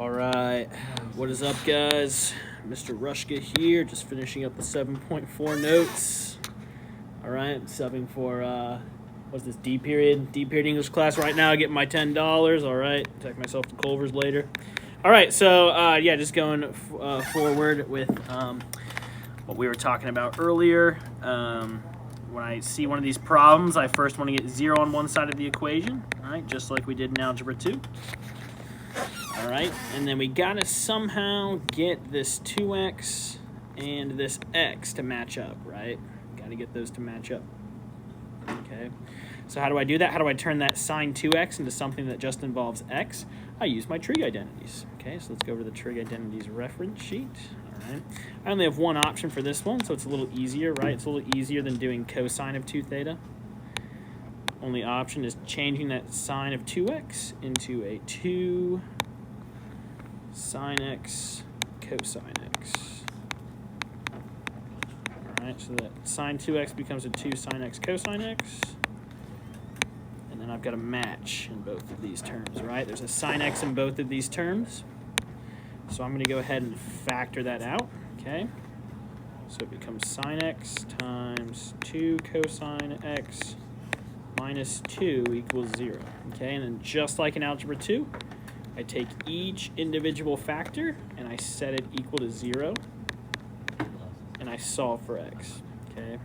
All right, what is up, guys? Mr. Rushka here, just finishing up the 7.4 notes. All right, subbing for, what's this, D period English class right now, getting my $10. All right, take myself to Culver's later. All right, so, yeah, just going forward with what we were talking about earlier. When I see one of these problems, I first want to get 0 on one side of the equation, all right, just like we did in Algebra 2. All right, and then we got to somehow get this 2x and this x to match up, right? Got to get those to match up. Okay, so how do I do that? How do I turn that sine 2x into something that just involves x? I use my trig identities. Okay, so let's go over to the trig identities reference sheet. All right, I only have one option for this one, so it's a little easier, right? It's a little easier than doing cosine of 2 theta. Only option is changing that sine of 2x into a 2 sine x cosine x. All right, so that sine 2x becomes a 2 sine x cosine x. And then I've got a match in both of these terms, right? There's a sine x in both of these terms. So I'm going to go ahead and factor that out, okay? So it becomes sine x times 2 cosine x minus 2 equals 0, okay? And then just like in Algebra 2, I take each individual factor and I set it equal to 0 and I solve for x, okay?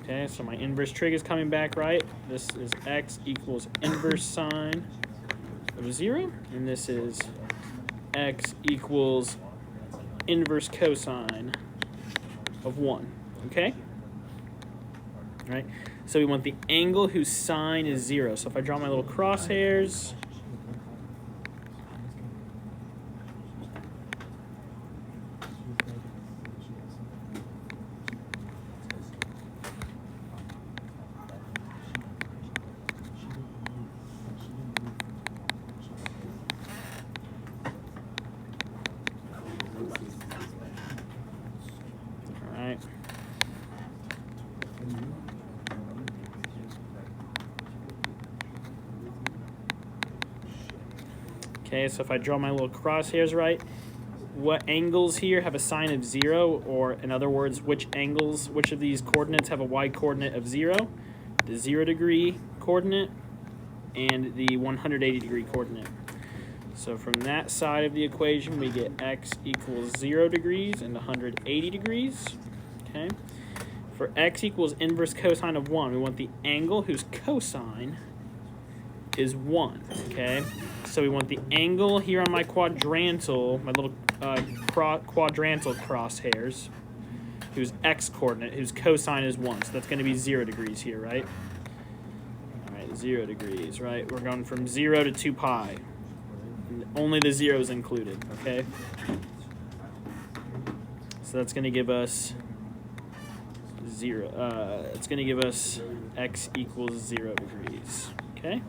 Okay, so my inverse trig is coming back, right? This is x equals inverse sine of 0, and this is x equals inverse cosine of 1, okay? All right, so we want the angle whose sine is 0. So if I draw my little crosshairs, okay, so if I draw my little crosshairs right, what angles here have a sine of 0, or in other words, which of these coordinates have a y-coordinate of 0? The 0-degree coordinate and the 180-degree coordinate. So from that side of the equation, we get x equals 0 degrees and 180 degrees, okay? For x equals inverse cosine of 1, we want the angle whose cosine is 1, okay? So we want the angle here on my quadrantal, my little quadrantal crosshairs, whose x-coordinate, whose cosine is 1. So that's going to be 0 degrees here, right? All right, 0 degrees, right? We're going from 0 to 2 pi. Only the 0 is included, okay? So that's going to give us 0. It's going to give us x equals 0 degrees, okay?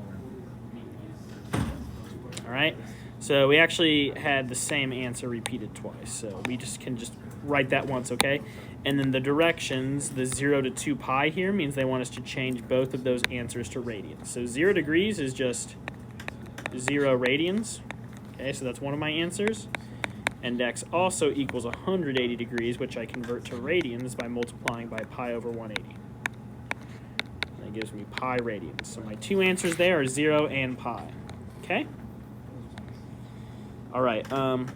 All right, so we actually had the same answer repeated twice, so we can just write that once, okay? And then the directions, the 0 to 2 pi here means they want us to change both of those answers to radians. So 0 degrees is just 0 radians, okay? So that's one of my answers. And x also equals 180 degrees, which I convert to radians by multiplying by pi over 180. That gives me pi radians. So my two answers there are 0 and pi, okay? All right, I'm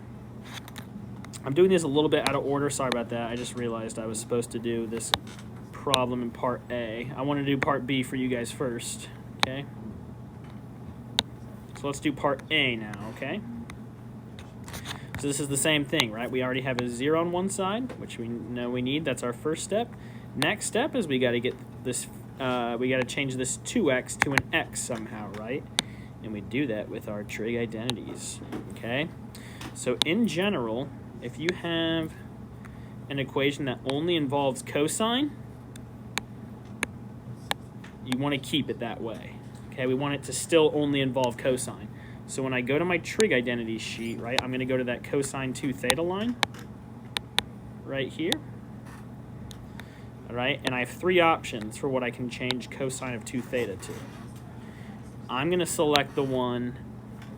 doing this a little bit out of order. Sorry about that. I just realized I was supposed to do this problem in part A. I want to do part B for you guys first, okay? So let's do part A now, okay? So this is the same thing, right? We already have a 0 on one side, which we know we need. That's our first step. Next step is we got to get this, we got to change this 2x to an x somehow, right? And we do that with our trig identities, okay? So in general, if you have an equation that only involves cosine, you want to keep it that way, okay? We want it to still only involve cosine. So when I go to my trig identity sheet, right, I'm going to go to that cosine 2 theta line right here. All right, and I have 3 options for what I can change cosine of 2 theta to. I'm going to select the one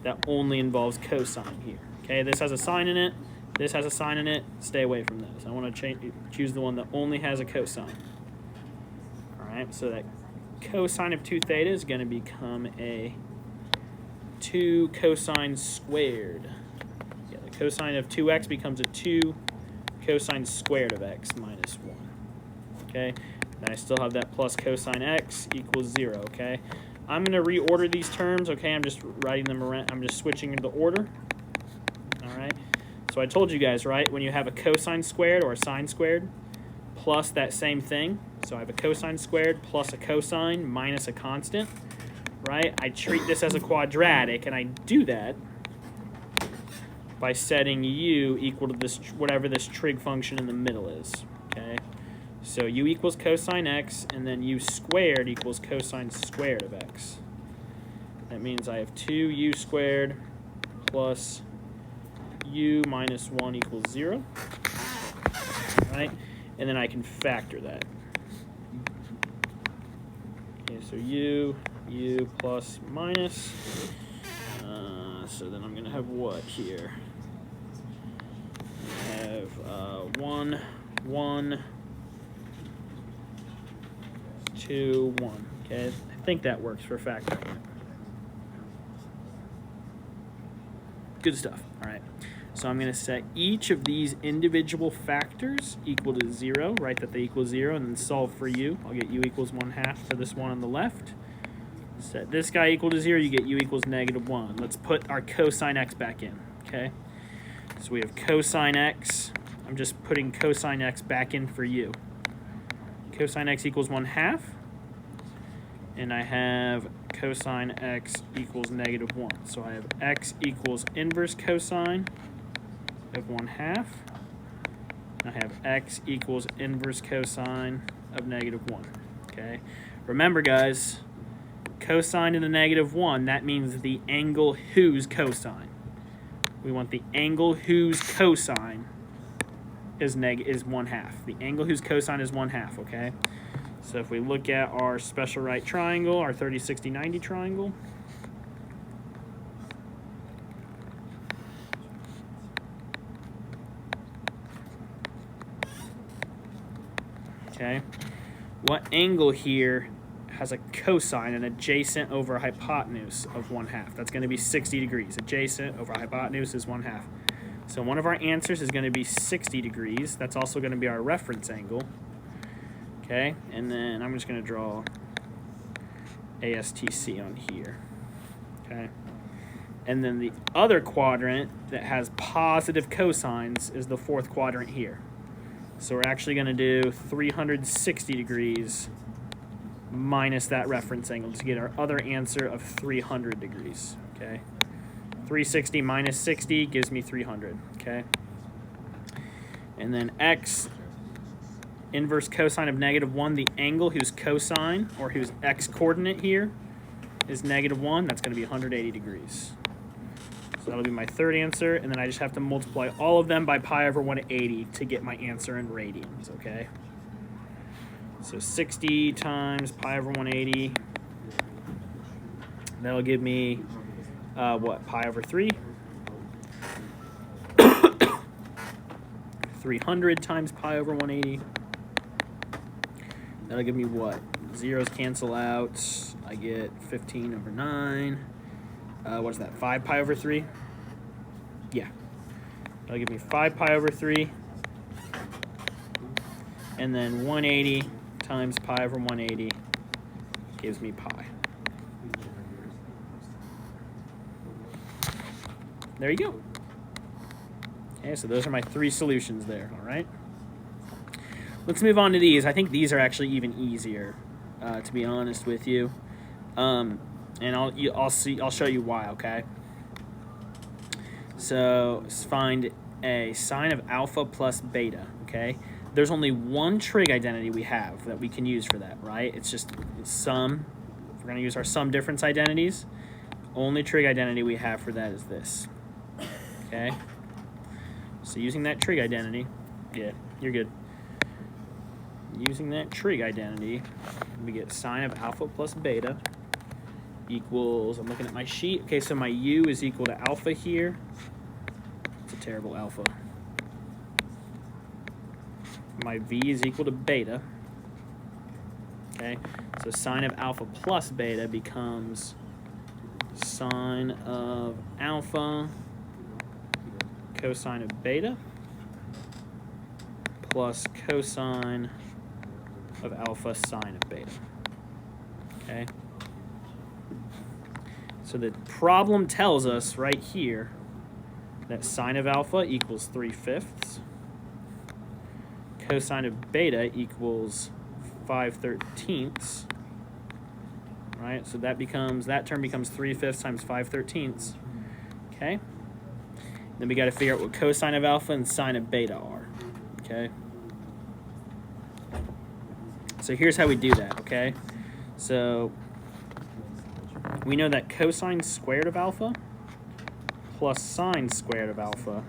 that only involves cosine here. Okay, this has a sine in it. This has a sine in it. Stay away from those. I want to choose the one that only has a cosine. All right, so that cosine of 2 theta is going to become a 2 cosine squared. Yeah, the cosine of 2x becomes a 2 cosine squared of x minus 1. Okay, and I still have that plus cosine x equals 0. Okay, I'm going to reorder these terms. Okay, I'm just writing them around. I'm just switching the order. All right, so I told you guys, right, when you have a cosine squared or a sine squared plus that same thing, so I have a cosine squared plus a cosine minus a constant, right? I treat this as a quadratic, and I do that by setting u equal to this, whatever this trig function in the middle is, okay? So u equals cosine x, and then u squared equals cosine squared of x. That means I have 2u squared plus u minus 1 equals 0, right? And then I can factor that. Okay, so u plus minus. So then I'm going to have what here? I have 1, 1, 2, 1. Okay, I think that works for factoring it. Good stuff. All right. So I'm going to set each of these individual factors equal to 0, write that they equal 0, and then solve for u. I'll get u equals 1/2 for this one on the left. Set this guy equal to 0, you get u equals -1. Let's put our cosine x back in, okay? So we have cosine x. I'm just putting cosine x back in for u. Cosine x equals 1/2, and I have cosine x equals -1. So I have x equals inverse cosine of 1/2. I have x equals inverse cosine of -1. Okay. Remember, guys, cosine to the -1, that means the angle whose cosine. We want the angle whose cosine is 1/2. The angle whose cosine is 1/2. Okay. So if we look at our special right triangle, our 30, 60, 90 triangle. Okay, what angle here has a cosine and adjacent over a hypotenuse of 1/2? That's going to be 60 degrees. Adjacent over hypotenuse is 1/2. So one of our answers is going to be 60 degrees. That's also going to be our reference angle. Okay, and then I'm just going to draw ASTC on here. Okay, and then the other quadrant that has positive cosines is the 4th quadrant here. So we're actually going to do 360 degrees minus that reference angle to get our other answer of 300 degrees. Okay, 360 minus 60 gives me 300. Okay, and then x inverse cosine of -1, the angle whose cosine or whose x coordinate here is -1, that's going to be 180 degrees. So that'll be my third answer, and then I just have to multiply all of them by pi over 180 to get my answer in radians, okay? So 60 times pi over 180, that'll give me, what, pi over 3? 300 times pi over 180. That'll give me what? Zeros cancel out. I get 15 over 9. What is that, 5 pi over 3? Yeah. That'll give me 5 pi over 3. And then 180 times pi over 180 gives me pi. There you go. Okay, so those are my 3 solutions there, all right? Let's move on to these. I think these are actually even easier, to be honest with you. And I'll show you why, okay? So let's find a sine of alpha plus beta, okay? There's only one trig identity we have that we can use for that, right? It's sum. If we're going to use our sum difference identities, only trig identity we have for that is this, okay? So using that trig identity, yeah, you're good. using that trig identity, we get sine of alpha plus beta equals, I'm looking at my sheet. Okay, so my u is equal to alpha here. It's a terrible alpha. My v is equal to beta. Okay, so sine of alpha plus beta becomes sine of alpha cosine of beta plus cosine of alpha sine of beta. Okay. So the problem tells us right here that sine of alpha equals 3/5. Cosine of beta equals 5/13. Right? So that term becomes 3/5 times 5/13. Okay? Then we got to figure out what cosine of alpha and sine of beta are. Okay? So here's how we do that, okay? So we know that cosine squared of alpha plus sine squared of alpha.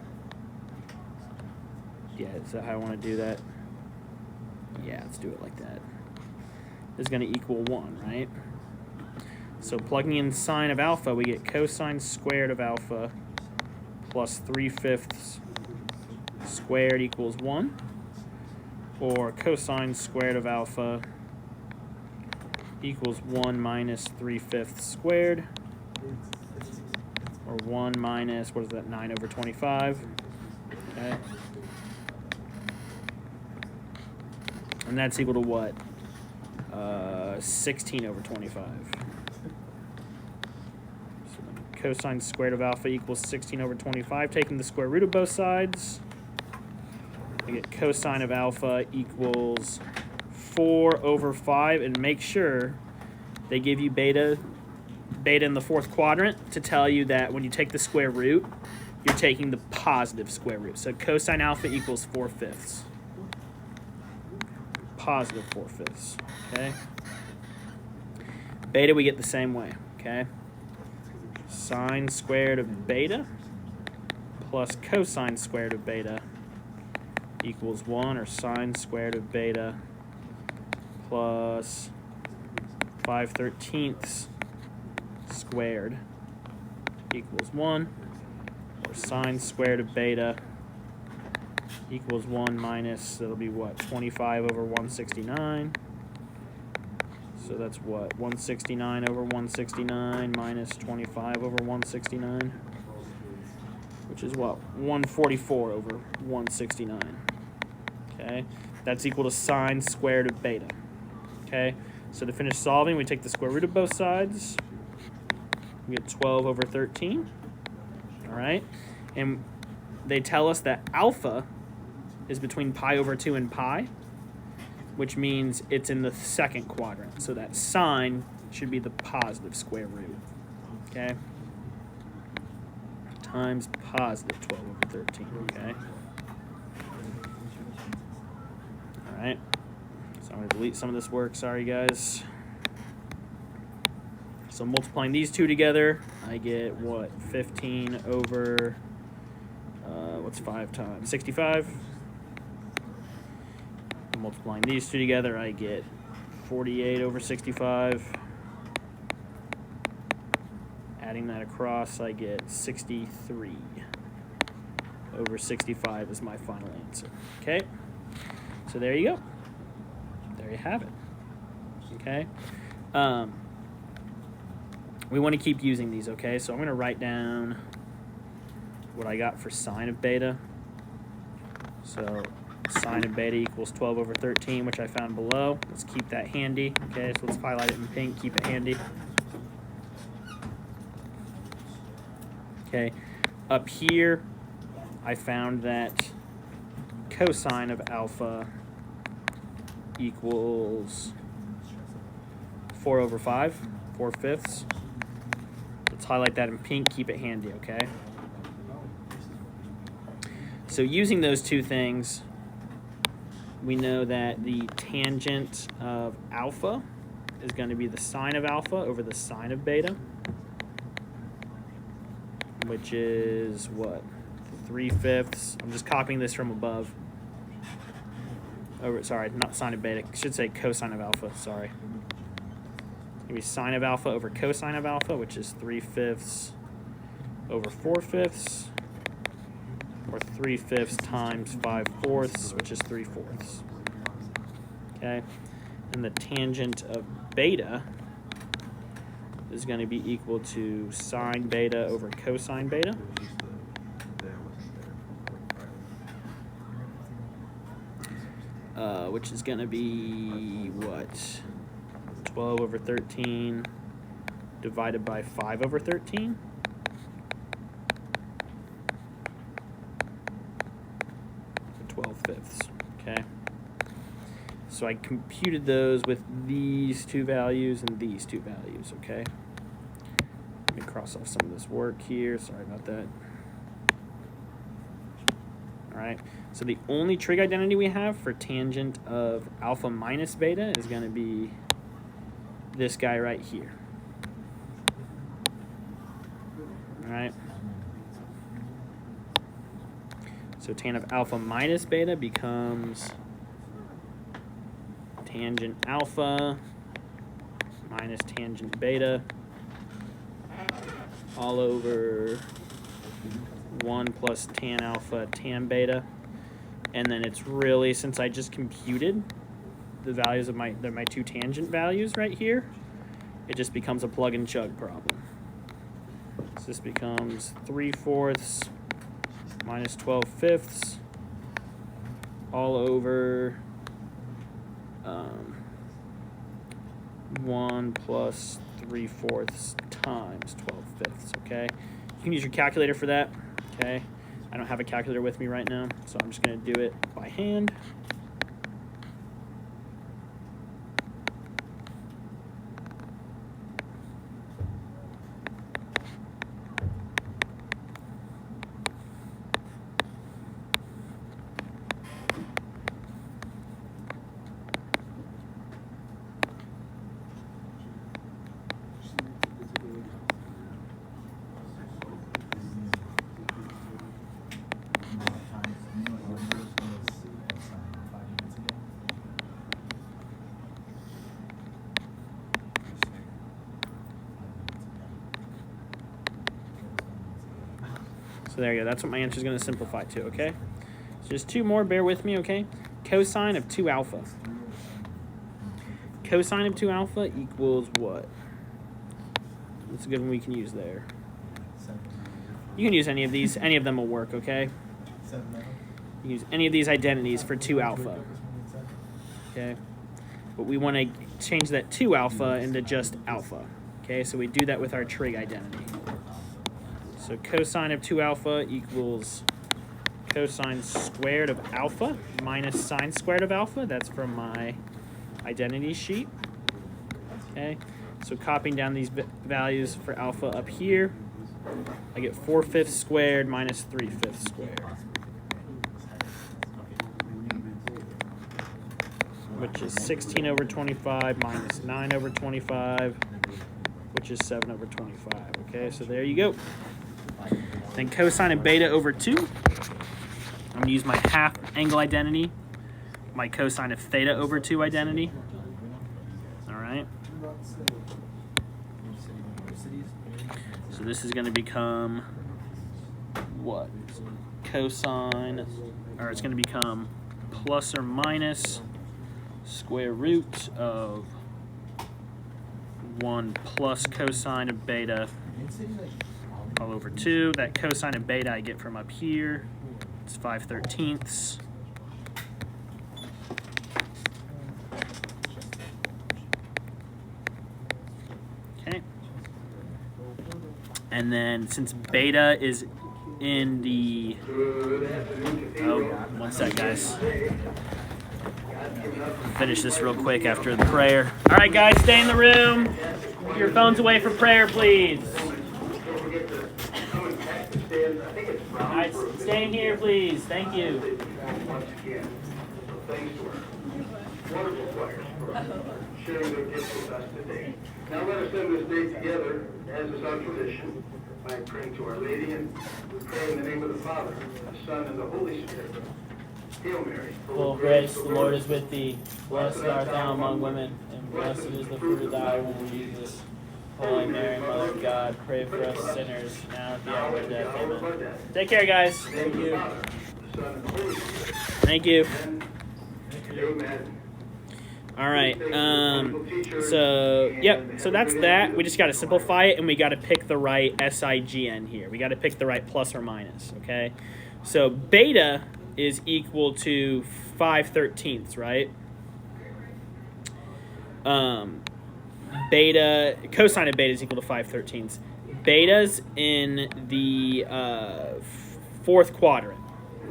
Yeah, is that how I want to do that? Yeah, let's do it like that. Is going to equal 1, right? So plugging in sine of alpha, we get cosine squared of alpha plus 3/5 squared equals 1. Or cosine squared of alpha equals 1 minus 3/5 squared. Or 1 minus, what is that, 9/25. Okay. And that's equal to what? 16/25. So cosine squared of alpha equals 16/25. Taking the square root of both sides, I get cosine of alpha equals 4/5. And make sure they give you beta in the fourth quadrant to tell you that when you take the square root, you're taking the positive square root. So cosine alpha equals 4/5. Positive 4/5. Okay. Beta we get the same way. Okay. Sine squared of beta plus cosine squared of beta equals 1, or sine squared of beta plus 5/13 squared equals 1, or sine squared of beta equals 1 minus, that'll be what, 25/169. So that's what, 169/169 minus 25/169, which is what, 144/169. Okay, that's equal to sine squared of beta. Okay, so to finish solving, we take the square root of both sides. We get 12/13. All right, and they tell us that alpha is between pi/2 and pi, which means it's in the second quadrant. So that sine should be the positive square root. Okay, times positive 12/13. Okay. All right. So I'm going to delete some of this work. Sorry, guys. So multiplying these two together, I get what? 15 over, what's 5 times? 65. Multiplying these two together, I get 48/65. Adding that across, I get 63/65 is my final answer. Okay? So there you go. There you have it. Okay? We want to keep using these, okay? So I'm going to write down what I got for sine of beta. So sine of beta equals 12/13, which I found below. Let's keep that handy. Okay, so let's highlight it in pink, keep it handy. Okay, up here, I found that cosine of alpha equals 4/5, 4/5. Let's highlight that in pink, keep it handy, okay? So using those two things, we know that the tangent of alpha is going to be the sine of alpha over the sine of beta, which is what? 3/5. I'm just copying this from above. over, sorry, not sine of beta. I should say cosine of alpha, sorry. It's going to be sine of alpha over cosine of alpha, which is 3/5 over 4/5, or 3/5 times 5/4, which is 3/4. Okay, and the tangent of beta is going to be equal to sine beta over cosine beta. Which is going to be, what, 12 over 13 divided by 5 over 13? So 12/5, okay? So I computed those with these two values and these two values, okay? Let me cross off some of this work here. Sorry about that. All right, so the only trig identity we have for tangent of alpha minus beta is going to be this guy right here. All right. So tan of alpha minus beta becomes tangent alpha minus tangent beta all over 1 plus tan alpha tan beta. And then it's really, since I just computed the values of my two tangent values right here, it just becomes a plug and chug problem. So this becomes 3/4 minus 12/5 all over 1 plus 3/4 times 12/5, okay? You can use your calculator for that, okay? I don't have a calculator with me right now, so I'm just going to do it by hand. So there you go. That's what my answer is going to simplify to, okay? So just two more. Bear with me, okay? Cosine of 2 alpha. Cosine of 2 alpha equals what? That's a good one we can use there. You can use any of these. Any of them will work, okay? You can use any of these identities for 2 alpha. Okay? But we want to change that 2 alpha into just alpha. Okay? So we do that with our trig identity. So cosine of 2 alpha equals cosine squared of alpha minus sine squared of alpha. That's from my identity sheet. Okay, so copying down these values for alpha up here, I get 4/5 squared minus 3/5 squared, which is 16 over 25 minus 9 over 25, which is 7 over 25. Okay, so there you go. Then cosine of beta over 2. I'm going to use my half angle identity, my cosine of theta over 2 identity. All right. So this is going to become what? Cosine, or it's going to become plus or minus square root of 1 plus cosine of beta all over 2. That cosine of beta I get from up here. It's 5/13. Okay. And then since beta is in the... Oh, one sec, guys. Finish this real quick after the prayer. All right, guys, stay in the room. Keep your phones away for prayer, please. All right, stay in here, please. Thank you. Wonderful choir for sharing their gifts with us today. Now let us end this day together, as is our tradition, by praying to Our Lady, and we pray in the name of the Father, the Son, and the Holy Spirit. Hail Mary, Full of grace, the Lord is with thee. Blessed art thou among women, and blessed is the fruit of thy womb, Jesus. Holy Mary, Mother of God, pray for us sinners, now at the hour of death. Amen. Take care, guys. Thank you. Son, and Holy Spirit. Thank you. Amen. All right. So that's that. We just got to simplify it, and we got to pick the right SIGN here. We got to pick the right plus or minus, okay? So beta is equal to 5/13, right? Beta, cosine of beta is equal to 5/13. Beta's in the fourth quadrant.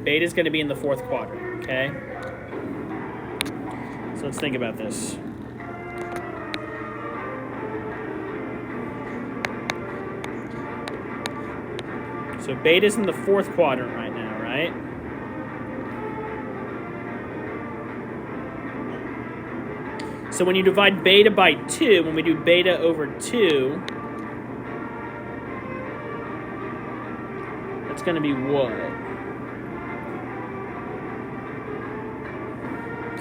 Beta's going to be in the fourth quadrant, okay? So let's think about this. So beta's in the fourth quadrant right now, right? So when you divide beta by 2, when we do beta over 2, that's going to be what?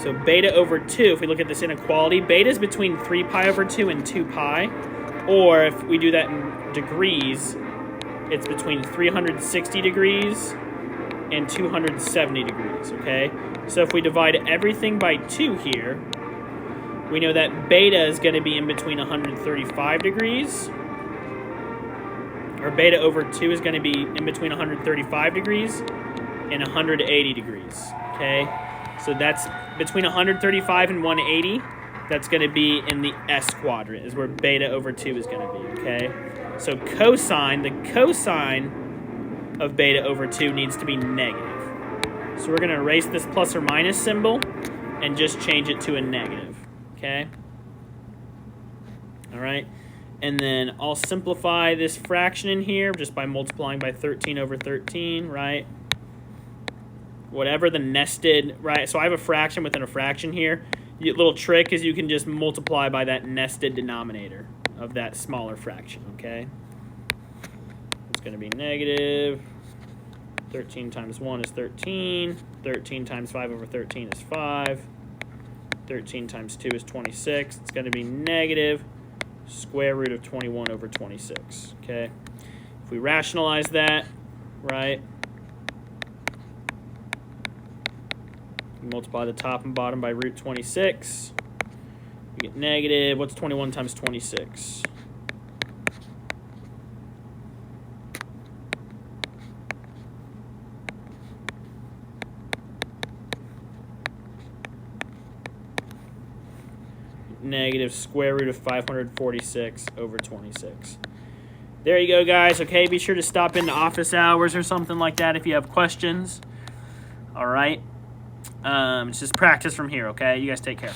So beta over 2, if we look at this inequality, beta is between 3 pi over 2 and 2 pi. Or if we do that in degrees, it's between 360 degrees and 270 degrees, okay? So if we divide everything by 2 here, we know that beta is going to be in between 135 degrees, or beta over 2 is going to be in between 135 degrees and 180 degrees, okay? So that's between 135 and 180, that's going to be in the S quadrant, is where beta over 2 is going to be, okay? So cosine, the cosine of beta over 2 needs to be negative. So we're going to erase this plus or minus symbol and just change it to a negative. Okay. All right. And then I'll simplify this fraction in here just by multiplying by 13 over 13, right? Whatever the nested, right? So I have a fraction within a fraction here. The little trick is you can just multiply by that nested denominator of that smaller fraction, okay? It's going to be negative. 13 times 1 is 13. 13 times 5 over 13 is 5. 13 times 2 is 26. It's going to be negative square root of 21 over 26, okay? If we rationalize that, right, multiply the top and bottom by root 26, we get negative, what's 21 times 26? Negative square root of 546 over 26. There you go, guys. Okay, be sure to stop into office hours or something like that if you have questions. All right. It's just practice from here, okay? You guys take care.